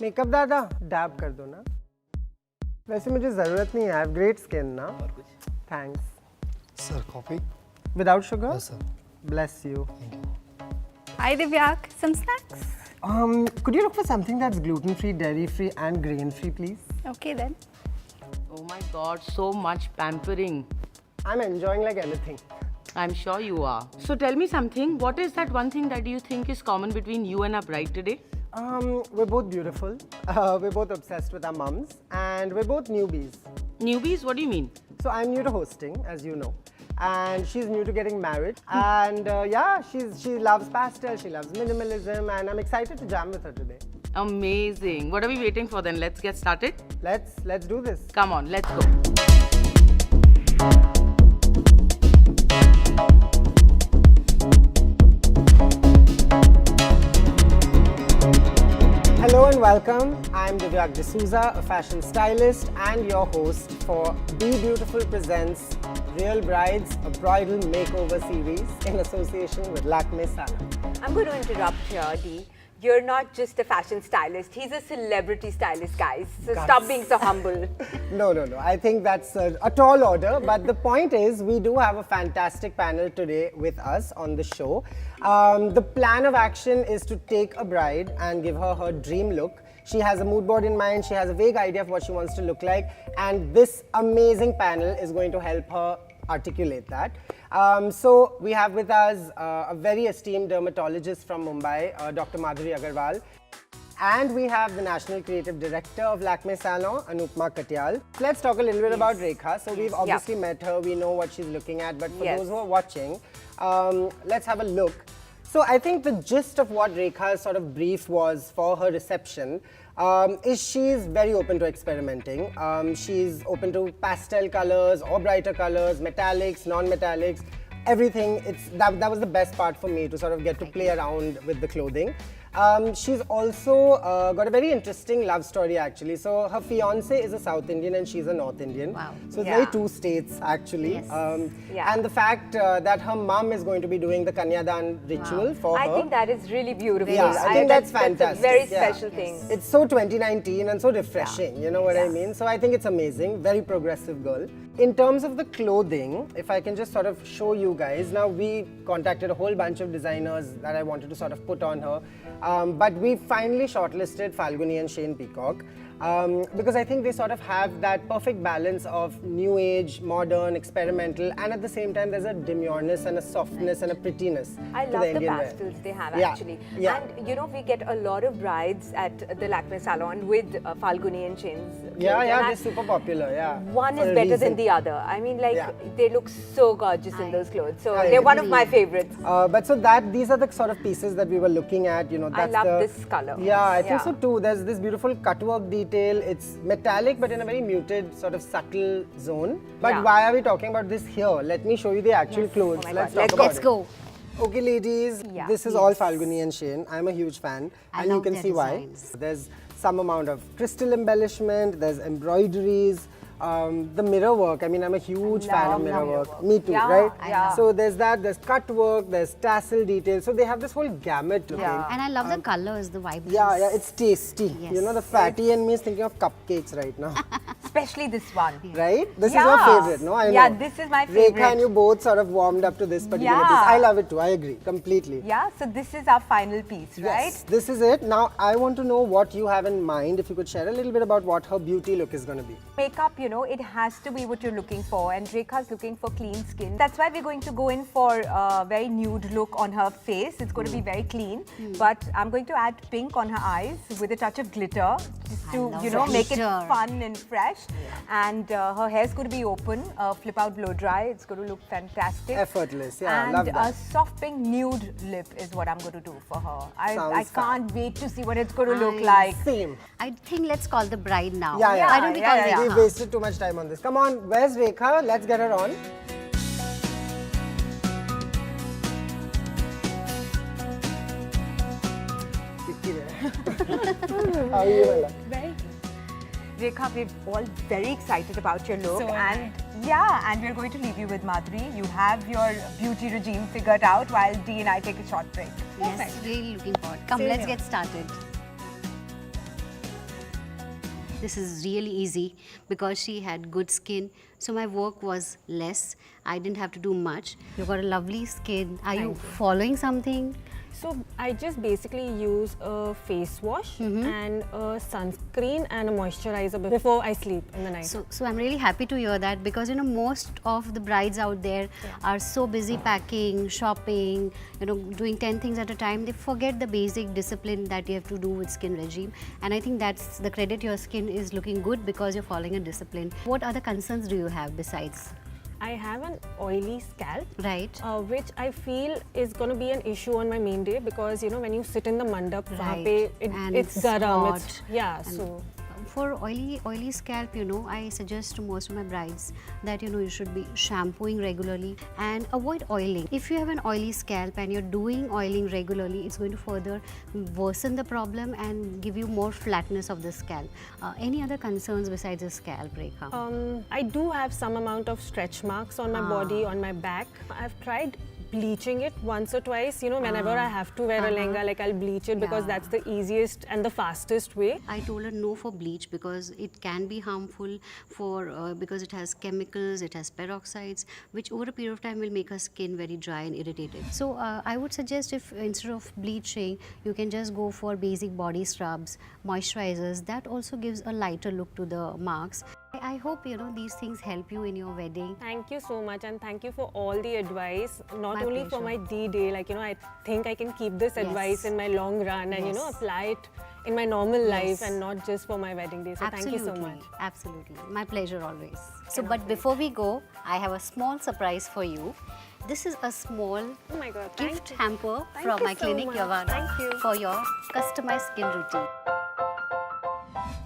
Makeup दादा dab कर दो ना. वैसे मुझे ज़रूरत नहीं है. I have great skin ना. और कुछ? Thanks. Sir, coffee? Without sugar? Yes, sir. Bless you. Thank you. Hi Divyak, some snacks? Could you look for something that's gluten-free, dairy-free and grain-free, please? Okay then. Oh my God, so much pampering. I'm enjoying like anything. I'm sure you are. So tell me something, what is that one thing that you think is common between you and our bride today? We're both beautiful. We're both obsessed with our mums, and we're both newbies. Newbies, what do you mean? So I'm new to hosting, as you know, and she's new to getting married. And yeah, she loves pastel, she loves minimalism, and I'm excited to jam with her today. Amazing. What are we waiting for then? Let's get started. Let's do this. Come on, let's go. Hello and welcome. I'm Divyak D'Souza, a fashion stylist and your host for Be Beautiful Presents Real Brides, a bridal makeover series in association with Lakme Salon. I'm going to interrupt here, Dee. You're not just a fashion stylist. He's a celebrity stylist, guys. So stop being so humble. No. I think that's a tall order. But the point is, we do have a fantastic panel today with us on the show. The plan of action is to take a bride and give her her dream look. She has a mood board in mind. She has a vague idea of what she wants to look like. And this amazing panel is going to help her articulate that. So we have with us a very esteemed dermatologist from Mumbai, Dr. Madhuri Agarwal. And we have the National Creative Director of Lakme Salon, Anupma Katyal. Let's talk a little bit about Rekha. So we've obviously met her, we know what she's looking at, but for those who are watching, let's have a look. So I think the gist of what Rekha's sort of brief was for her reception is she's very open to experimenting. She's open to pastel colors or brighter colors, metallics, non-metallics, everything. That was the best part for me, to sort of get to play around with the clothing. She's also got a very interesting love story actually. So her fiance is a South Indian and she's a North Indian. Wow. So it's very two states actually. Yes. And the fact that her mum is going to be doing the Kanyadan ritual for her. I think that is really beautiful. Yeah, I think that's fantastic. That's a very Yeah. special thing. It's so 2019 and so refreshing, you know what I mean? So I think it's amazing, very progressive girl. In terms of the clothing, if I can just sort of show you guys, now we contacted a whole bunch of designers that I wanted to sort of put on her. But we finally shortlisted Falguni and Shane Peacock because I think they sort of have that perfect balance of new age, modern, experimental, and at the same time there's a demureness and a softness and a prettiness. I to love the Indian wear. pastels they have Yeah, actually. yeah. And you know, we get a lot of brides at the Lakme Salon with Falguni and Shane's clothes. And They're super popular, yeah. one for is a better reason. than the other. I mean, like, Yeah. they look so gorgeous in those clothes. So I they're one of agree. my favorites. But so these are the sort of pieces that we were looking at, you know. I That's love this color. Yeah, I think Yeah. so too. There's this beautiful cutwork detail. It's metallic, but in a very muted, sort of subtle zone. But Yeah. why are we talking about this here? Let me show you the actual clothes. Oh my Let's God. talk about Let's it. go. Okay, ladies, Yeah. this is all Falguni and Shane. I'm a huge fan, I and you love can their see why. designs. There's some amount of crystal embellishment, there's embroideries, the mirror work. I mean, I'm a huge fan of mirror work. Me too, Yeah, right? yeah. So there's that, there's cut work, there's tassel details. So they have this whole gamut looking. Yeah. And I love the colors, the vibrance. Yeah, it's tasty. Yes. You know, the fatty in me is thinking of cupcakes right now. Especially this one. Right? This is Yeah. your favorite, no? I know. Yeah, this is my favorite. Rekha and you both sort of warmed up to this particular Yeah. piece. I love it too. I agree completely. Yeah, so this is our final piece, right? Yes, this is it. Now, I want to know what you have in mind. If you could share a little bit about what her beauty look is going to be. Makeup, you know, it has to be what you're looking for, and Rekha's looking for clean skin. That's why we're going to go in for a very nude look on her face. It's going to be very clean, but I'm going to add pink on her eyes with a touch of glitter, just to, love you know, make it glitter. fun and fresh. And her hair's going to be open, flip out blow dry. It's going to look fantastic. Effortless, yeah, And love that. a soft pink nude lip is what I'm going to do for her. I Sounds fab. can't wait to see what it's going to look Nice. like. Same. I think let's call the bride now. Yeah, yeah. Why don't we call Yeah, yeah, Rekha? We've wasted too much time on this. Come on, where's Rekha? Let's get her on. How are you, Mala? Rekha, we're all very excited about your look, So am and and we're going to leave you with Madhuri. You have your beauty regime figured out while Dee and I take a short break. Yes, really looking forward. Come, let's get started. this is really easy because she had good skin. So my work was less. I didn't have to do much. You got a lovely skin. Are you following something? So I just basically use a face wash and a sunscreen and a moisturizer before I sleep in the night. So I'm really happy to hear that because most of the brides out there are so busy packing, shopping, doing 10 things at a time. They forget the basic discipline that you have to do with skin regime. And I think that's the credit. Your skin is looking good because you're following a discipline. What other concerns do you have besides? I have an oily scalp, Right. which I feel is going to be an issue on my main day because when you sit in the mandap, Right. And it's it's garam. hot. So For oily scalp, I suggest to most of my brides that you should be shampooing regularly and avoid oiling. If you have an oily scalp and you're doing oiling regularly, it's going to further worsen the problem and give you more flatness of the scalp. Any other concerns besides the scalp, Rekha? I do have some amount of stretch marks on my body, on my back. I've tried bleaching it once or twice. Whenever I have to wear a lehenga, like I'll bleach it because that's the easiest and the fastest way. I told her no for bleach because it can be harmful because it has chemicals, it has peroxides, which over a period of time will make her skin very dry and irritated. So I would suggest if instead of bleaching, you can just go for basic body scrubs, moisturizers. That also gives a lighter look to the marks. I hope these things help you in your wedding. Thank you so much, and thank you for all the advice. Not My only for pleasure. my D-Day, I think I can keep this advice in my long run and apply it in my normal life and not just for my wedding day. So Absolutely. thank you so much. Absolutely. My pleasure always. So, but before we go, I have a small surprise for you. This is a small Oh my God, thank gift you. hamper Thank from you my so clinic, much. Yavana, Thank you. for your customized skin routine.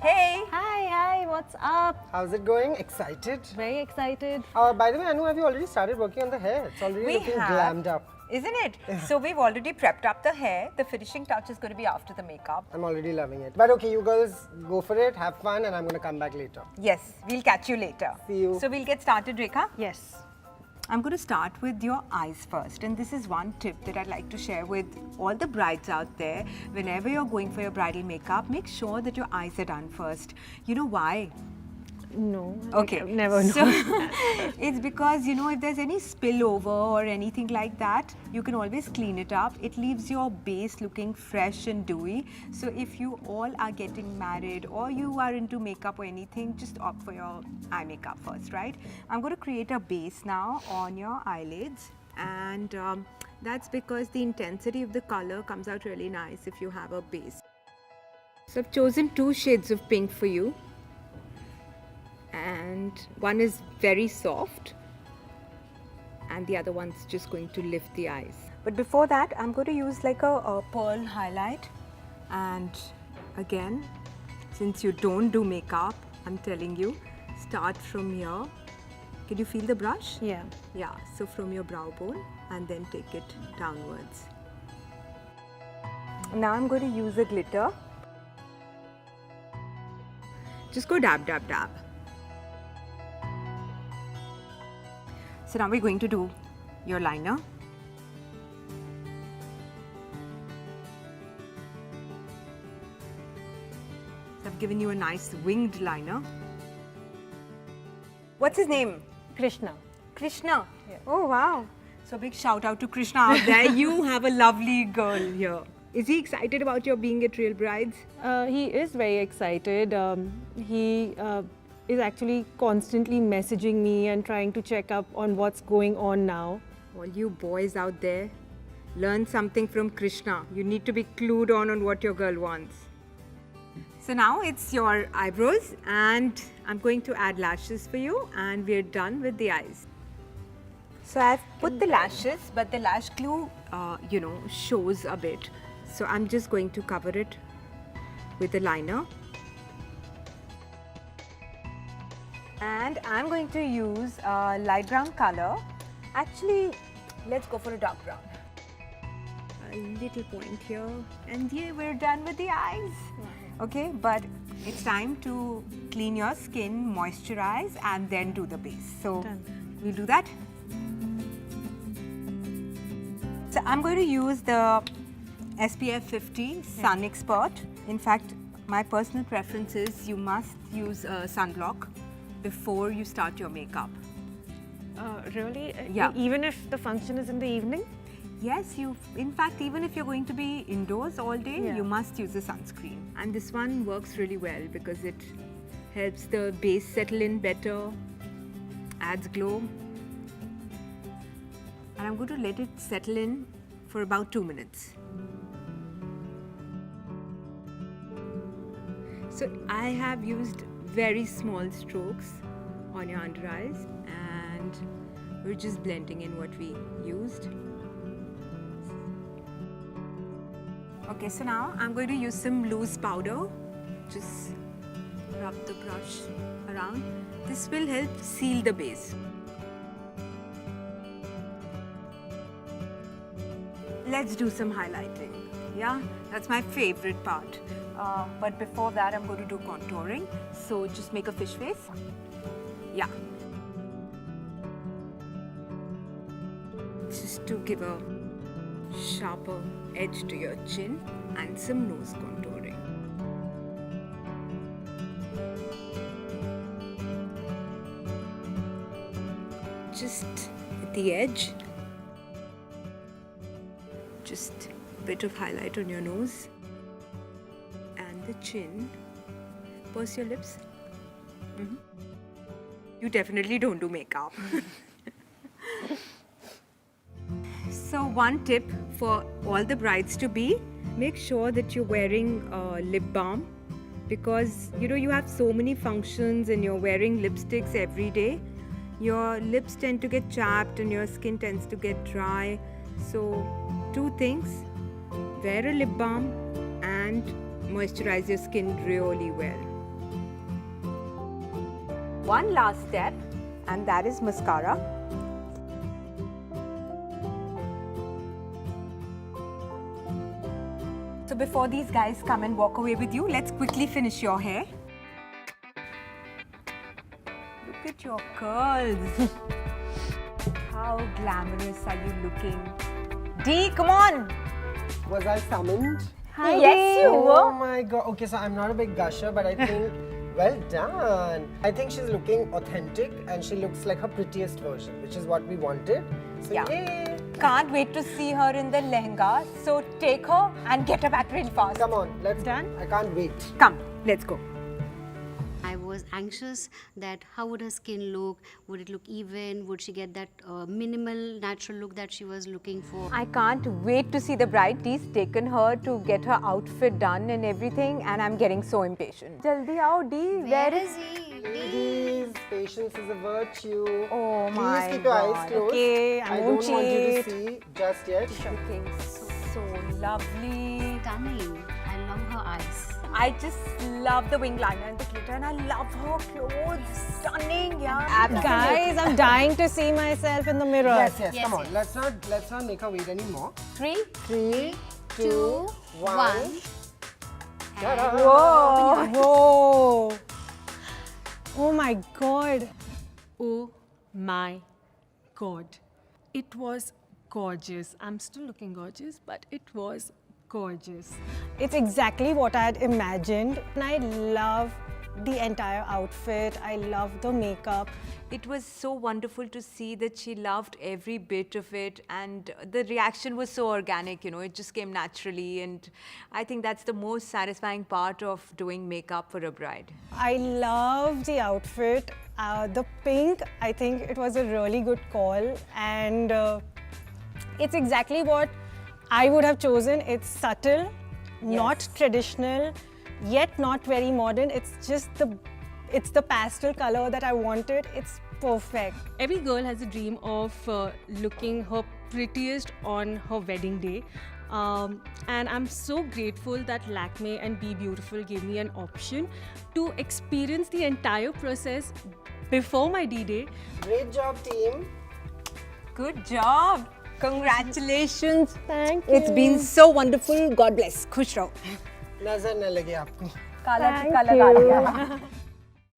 Hey! Hi, what's up? How's it going? Excited? Very excited. By the way, Anu, have you already started working on the hair? It's already looking glammed up. Isn't it? So we've already prepped up the hair. The finishing touch is going to be after the makeup. I'm already loving it. But okay, you girls go for it, have fun, and I'm going to come back later. Yes, we'll catch you later. See you. So we'll get started, Rekha. Yes. I'm going to start with your eyes first, and this is one tip that I'd like to share with all the brides out there. Whenever you're going for your bridal makeup, make sure that your eyes are done first. You know why? No. Okay. I've never known. So, it's because, if there's any spillover or anything like that, you can always clean it up. It leaves your base looking fresh and dewy. So if you all are getting married or you are into makeup or anything, just opt for your eye makeup first, right? I'm going to create a base now on your eyelids, and that's because the intensity of the color comes out really nice if you have a base. So I've chosen 2 shades of pink for you. And one is very soft and the other one's just going to lift the eyes. But before that, I'm going to use like a pearl highlight. And again, since you don't do makeup, I'm telling you, start from here. Can you feel the brush? Yeah. Yeah, so from your brow bone and then take it downwards. Now I'm going to use a glitter. Just go dab, dab, dab. So now we're going to do your liner. So I've given you a nice winged liner. What's his name? Krishna. Krishna. Oh wow. So big shout out to Krishna out there. You have a lovely girl here. Is he excited about your being at Real Brides? He is very excited. He is actually constantly messaging me and trying to check up on what's going on now. All you boys out there, learn something from Krishna. You need to be clued on what your girl wants. So now it's your eyebrows, and I'm going to add lashes for you, and we're done with the eyes. So I've put the lashes, but the lash glue, shows a bit. So I'm just going to cover it with the liner. And I'm going to use a light brown color. Actually, let's go for a dark brown. A little point here, and yeah, we're done with the eyes. Okay, but it's time to clean your skin, moisturize, and then do the base. So we'll do that. So I'm going to use the SPF 50 Sun Expert. In fact, My personal preference is you must use sunblock before you start your makeup. Really? Yeah. Even if the function is in the evening? Yes, in fact, even if you're going to be indoors all day, Yeah. you must use a sunscreen. And this one works really well because it helps the base settle in better, adds glow. And I'm going to let it settle in for about 2 minutes. So I have used very small strokes on your under eyes, and we're just blending in what we used. Okay, so now I'm going to use some loose powder. Just rub the brush around. This will help seal the base. Let's do some highlighting. Yeah, that's my favorite part. But before that, I'm going to do contouring. So just make a fish face. Yeah. Just to give a sharper edge to your chin and some nose contouring. Just at the edge. Just a bit of highlight on your nose and the chin. Purse your lips. You definitely don't do makeup. So one tip for all the brides to be, make sure that you're wearing lip balm, because you have so many functions and you're wearing lipsticks every day. Your lips tend to get chapped and your skin tends to get dry. So 2 things, wear a lip balm and moisturize your skin really well. One last step, and that is mascara. So before these guys come and walk away with you, let's quickly finish your hair. Look at your curls. How glamorous are you looking? Dee, come on! Was I summoned? Hi, yes, you Oh were. my god. Okay, so I'm not a big gusher, but I think, well done. I think she's looking authentic and she looks like her prettiest version, which is what we wanted. So, Yeah. yay! Can't wait to see her in the lehenga. So take her and get her back real fast. Come on, let's Done? I can't wait. Come, let's go. I was anxious that how would her skin look? Would it look even? Would she get that minimal natural look that she was looking for? I can't wait to see the bride. Dee's taken her to get her outfit done and everything, and I'm getting so impatient. Jaldi aao, Dee. Where is he? Ladies, patience is a virtue. Oh my Please keep your eyes God. closed. Okay, I I won't don't want you to cheat. see just yet. Looking so lovely. Stunning. I love her eyes. I just love the wing liner and the glitter, and I love her clothes. Stunning, yeah. Absolutely. Guys, I'm dying to see myself in the mirror. Yes, yes, Yes, come on. yes. Let's not make her wait anymore. 3, 3, 2, 2, 1. 1. Ta-da! Whoa. Whoa! Oh my god. Oh my god. It was gorgeous. I'm still looking gorgeous, but it was gorgeous. It's exactly what I had imagined. And I love the entire outfit. I love the makeup. It was so wonderful to see that she loved every bit of it, and the reaction was so organic, it just came naturally, and I think that's the most satisfying part of doing makeup for a bride. I love the outfit. The pink, I think it was a really good call, and it's exactly what I would have chosen. It's subtle, not traditional, yet not very modern. It's just the pastel color that I wanted. It's perfect. Every girl has a dream of looking her prettiest on her wedding day. And I'm so grateful that Lakme and Be Beautiful gave me an option to experience the entire process before my D-Day. Great job, team. Good job! Congratulations! Thank you. It's been so wonderful. God bless. Khush raho. Nazar na lage aapko. Kala tika laga diya.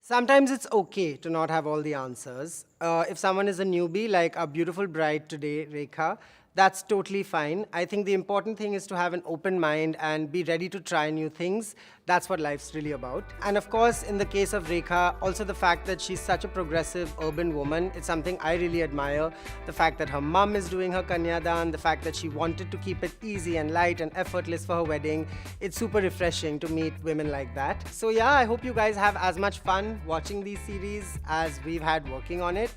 Sometimes it's okay to not have all the answers. If someone is a newbie, like our beautiful bride today, Rekha, that's totally fine. I think the important thing is to have an open mind and be ready to try new things. That's what life's really about. And of course, in the case of Rekha, also the fact that she's such a progressive urban woman, it's something I really admire. The fact that her mum is doing her Kanyadan, the fact that she wanted to keep it easy and light and effortless for her wedding. It's super refreshing to meet women like that. So yeah, I hope you guys have as much fun watching these series as we've had working on it.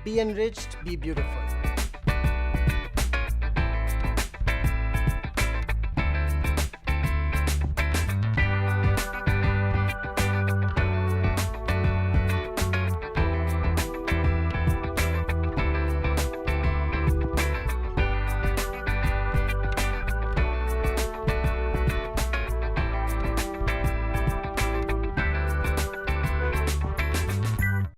Be enriched, be beautiful.